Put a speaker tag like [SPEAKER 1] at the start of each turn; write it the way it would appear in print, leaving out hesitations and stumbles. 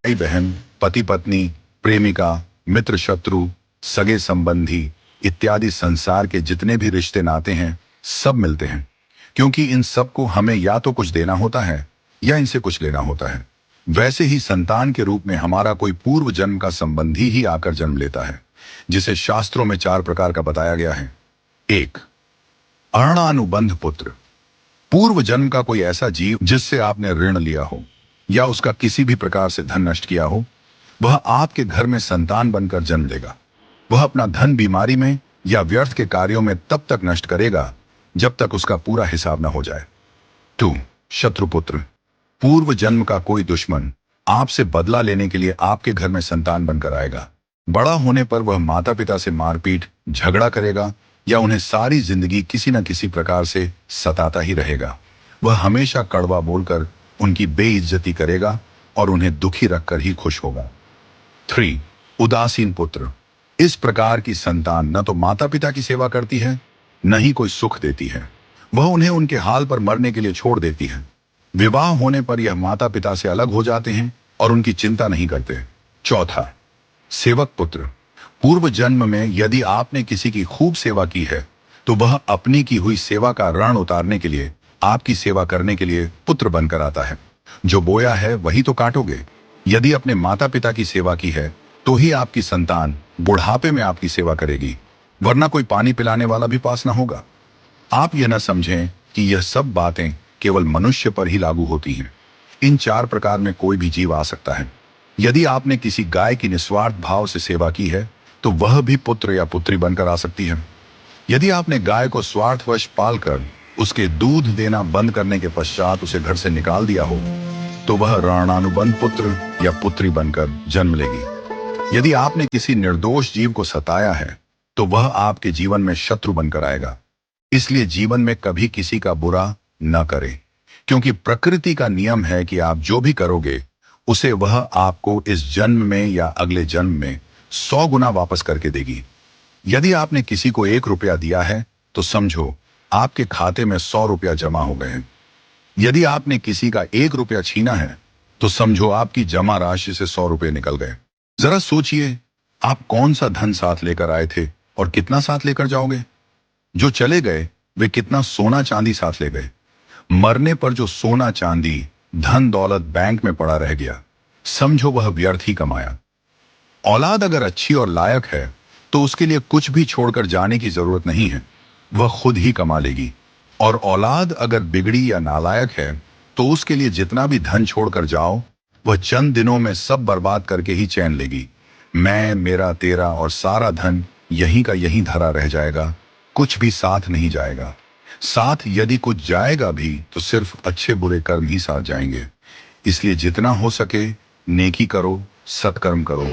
[SPEAKER 1] भाई बहन, पति पत्नी, प्रेमिका, मित्र शत्रु, सगे संबंधी इत्यादि संसार के जितने भी रिश्ते नाते हैं, सब मिलते हैं। क्योंकि इन सब को हमें या तो कुछ देना होता है या इनसे कुछ लेना होता है। वैसे ही संतान के रूप में हमारा कोई पूर्व जन्म का संबंधी ही आकर जन्म लेता है, जिसे शास्त्रों में 4 प्रकार का बताया गया है। 1. अऋणानुबंध पुत्र। पूर्व जन्म का कोई ऐसा जीव जिससे आपने ऋण लिया हो या उसका किसी भी प्रकार से धन नष्ट किया हो, वह आपके घर में संतान बनकर जन्म लेगा। वह अपना धन बीमारी में या व्यर्थ के कार्यों में तब तक नष्ट करेगा जब तक उसका पूरा हिसाब न हो जाए। 2. शत्रुपुत्र। पूर्व जन्म का कोई दुश्मन आपसे बदला लेने के लिए आपके घर में संतान बनकर आएगा। बड़ा होने पर वह माता पिता से मारपीट, झगड़ा करेगा या उन्हें सारी जिंदगी किसी न किसी प्रकार से सताता ही रहेगा। वह हमेशा कड़वा बोलकर उनकी बेइज्जती करेगा और उन्हें दुखी रखकर ही खुश होगा। 3. उदासीन पुत्र। इस प्रकार की संतान न तो माता पिता की सेवा करती है, न ही कोई सुख देती है। वह उन्हें उनके हाल पर मरने के लिए छोड़ देती है। विवाह होने पर यह माता पिता से अलग हो जाते हैं और उनकी चिंता नहीं करते। 4. सेवक पुत्र। पूर्व जन्म में यदि आपने किसी की खूब सेवा की है, तो वह अपनी की हुई सेवा का ऋण उतारने के लिए आपकी सेवा करने के लिए पुत्र बनकर आता है। जो बोया है वही तो काटोगे। यदि अपने माता पिता की सेवा की है, तो ही आपकी संतान बुढ़ापे में आपकी सेवा करेगी, वरना कोई पानी पिलाने वाला भी पास ना होगा। आप यह न समझें कि यह सब बातें केवल मनुष्य पर ही लागू होती हैं। इन 4 प्रकार में कोई भी जीव आ सकता है। यदि आपने किसी गाय की निस्वार्थ भाव से सेवा की है, तो वह भी पुत्र या पुत्री बनकर आ सकती है। यदि आपने गाय को स्वार्थवश पालकर उसके दूध देना बंद करने के पश्चात उसे घर से निकाल दिया हो, तो वह ऋणानुबंध पुत्र या पुत्री बनकर जन्म लेगी। यदि आपने किसी निर्दोष जीव को सताया है, तो वह आपके जीवन में शत्रु बनकर आएगा। इसलिए जीवन में कभी किसी का बुरा न करें, क्योंकि प्रकृति का नियम है कि आप जो भी करोगे, उसे वह आपको इस जन्म में या अगले जन्म में 100 गुना वापस करके देगी। यदि आपने किसी को 1 रुपया दिया है, तो समझो आपके खाते में 100 रुपया जमा हो गए हैं। यदि आपने किसी का 1 रुपया छीना है, तो समझो आपकी जमा राशि से 100 रुपये निकल गए। जरा सोचिए, आप कौन सा धन साथ लेकर आए थे और कितना साथ लेकर जाओगे। जो चले गए वे कितना सोना चांदी साथ ले गए। मरने पर जो सोना चांदी धन दौलत बैंक में पड़ा रह गया, समझो वह व्यर्थ ही कमाया। औलाद अगर अच्छी और लायक है, तो उसके लिए कुछ भी छोड़कर जाने की जरूरत नहीं है, वह खुद ही कमा लेगी। और औलाद अगर बिगड़ी या नालायक है, तो उसके लिए जितना भी धन छोड़कर जाओ, वह चंद दिनों में सब बर्बाद करके ही चैन लेगी। मैं, मेरा, तेरा और सारा धन यहीं का यहीं धरा रह जाएगा, कुछ भी साथ नहीं जाएगा। साथ यदि कुछ जाएगा भी, तो सिर्फ अच्छे बुरे कर्म ही साथ जाएंगे। इसलिए जितना हो सके नेकी करो, सत्कर्म करो।